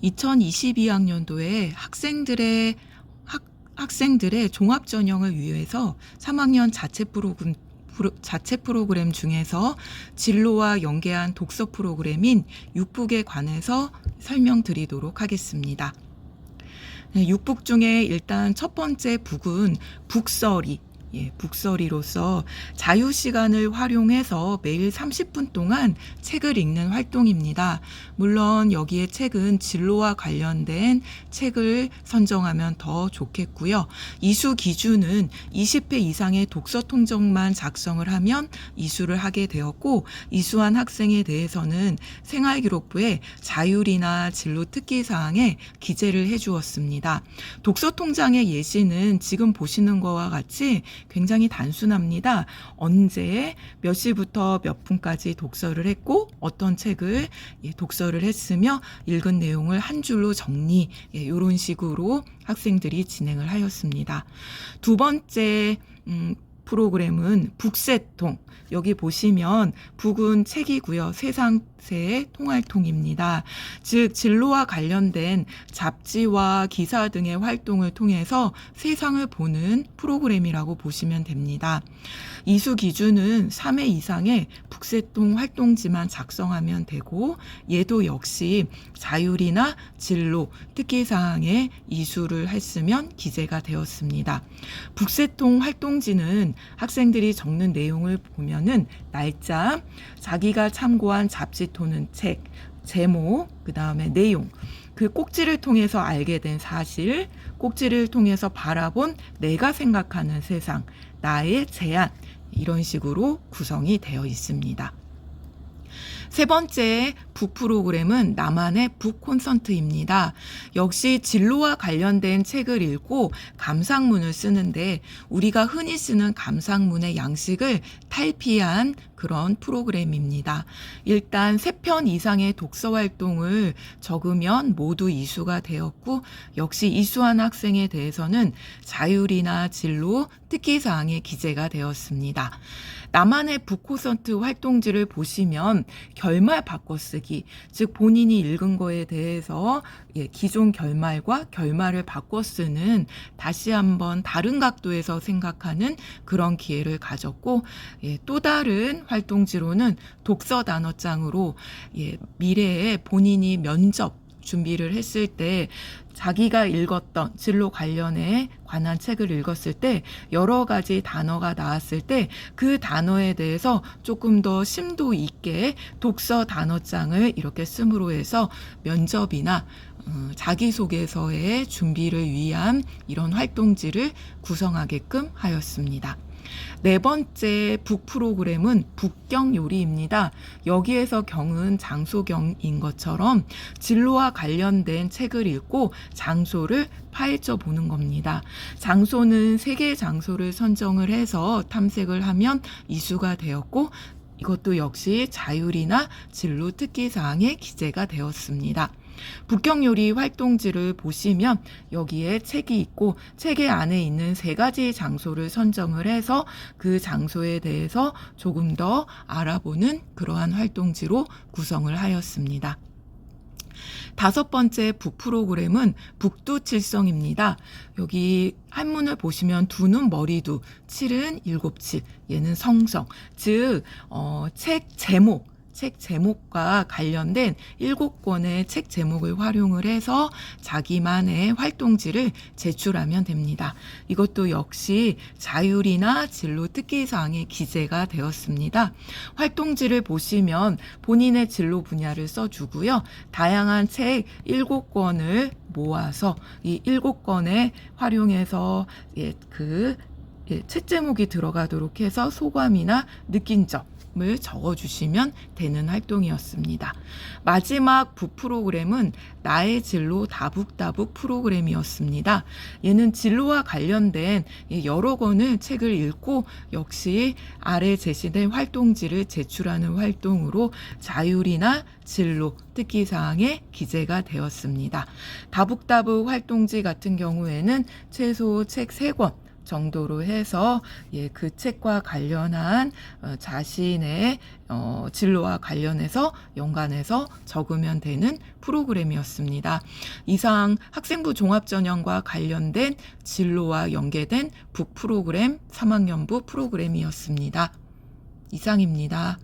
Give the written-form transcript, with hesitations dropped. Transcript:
2022학년도에 학생들의 종합 전형을 위해서 3학년 자체 프로그램 중에서 진로와 연계한 독서 프로그램인 육북에 관해서 설명드리도록 하겠습니다. 육북 중에 일단 첫 번째 북은 북서리, 북서리로서 자유시간을 활용해서 매일 30분 동안 책을 읽는 활동입니다. 물론 여기에 책은 진로와 관련된 책을 선정하면 더 좋겠고요. 이수 기준은 20회 이상의 독서 통정만 작성을 하면 이수를 하게 되었고, 이수한 학생에 대해서는 생활기록부에 자율이나 진로 특기사항에 기재를 해주었습니다. 독서 통장의 예시는 지금 보시는 것과 같이 굉장히 단순합니다. 언제 몇 시부터 몇 분까지 독서를 했고 어떤 책을 독서를 했으며 읽은 내용을 한 줄로 정리, 이런 식으로 학생들이 진행을 하였습니다. 두 번째 프로그램은 북새통. 여기 보시면 북은 책이고요. 세상새의 통활통입니다. 즉 진로와 관련된 잡지와 기사 등의 활동을 통해서 세상을 보는 프로그램이라고 보시면 됩니다. 이수 기준은 3회 이상의 북새통 활동지만 작성하면 되고, 얘도 역시 자율이나 진로, 특기사항에 이수를 했으면 기재가 되었습니다. 북새통 활동지는 학생들이 적는 내용을 보면은 날짜, 자기가 참고한 잡지 또는 책, 제목, 그 다음에 내용, 그 꼭지를 통해서 알게 된 사실, 꼭지를 통해서 바라본 내가 생각하는 세상, 나의 제안, 이런 식으로 구성이 되어 있습니다. 세 번째 북 프로그램은 나만의 북 콘서트입니다. 역시 진로와 관련된 책을 읽고 감상문을 쓰는데, 우리가 흔히 쓰는 감상문의 양식을 탈피한 그런 프로그램입니다. 일단 3편 이상의 독서 활동을 적으면 모두 이수가 되었고, 역시 이수한 학생에 대해서는 자율이나 진로, 특기사항에 기재가 되었습니다. 나만의 북 콘서트 활동지를 보시면 결말 바꿔쓰기, 즉 본인이 읽은 거에 대해서 기존 결말과 결말을 바꿔쓰는, 다시 한번 다른 각도에서 생각하는 그런 기회를 가졌고, 또 다른 활동지로는 독서 단어장으로 미래에 본인이 면접 준비를 했을 때 자기가 읽었던 진로 관련에 관한 책을 읽었을 때 여러 가지 단어가 나왔을 때 그 단어에 대해서 조금 더 심도 있게 독서 단어장을 이렇게 씀으로 해서 면접이나 자기소개서의 준비를 위한 이런 활동지를 구성하게끔 하였습니다. 네 번째 북 프로그램은 북경 요리입니다. 여기에서 경은 장소경인 것처럼 진로와 관련된 책을 읽고 장소를 파헤쳐 보는 겁니다. 장소는 3개의 장소를 선정을 해서 탐색을 하면 이수가 되었고, 이것도 역시 자율이나 진로 특기사항에 기재가 되었습니다. 북경요리 활동지를 보시면 여기에 책이 있고, 책의 안에 있는 3가지 장소를 선정을 해서 그 장소에 대해서 조금 더 알아보는 그러한 활동지로 구성을 하였습니다. 5번째 북 프로그램은 북두칠성입니다. 여기 한문을 보시면 두는 머리두, 칠은 7칠, 얘는 성성, 즉 책 제목과 관련된 7권의 책 제목을 활용을 해서 자기만의 활동지를 제출하면 됩니다. 이것도 역시 자율이나 진로 특기사항에 기재가 되었습니다. 활동지를 보시면 본인의 진로 분야를 써주고요. 다양한 책 7권을 모아서 이 7권에 활용해서 책 제목이 들어가도록 해서 소감이나 느낀 점을 적어주시면 되는 활동이었습니다. 마지막 북 프로그램은 나의 진로 다북다북 프로그램이었습니다. 얘는 진로와 관련된 여러 권의 책을 읽고 역시 아래 제시된 활동지를 제출하는 활동으로 자율이나 진로, 특기사항에 기재가 되었습니다. 다북다북 활동지 같은 경우에는 최소 책 3권, 정도로 해서 그 책과 관련한 자신의 진로와 관련해서 연관해서 적으면 되는 프로그램이었습니다. 이상 학생부 종합전형과 관련된 진로와 연계된 북 프로그램 3학년부 프로그램이었습니다. 이상입니다.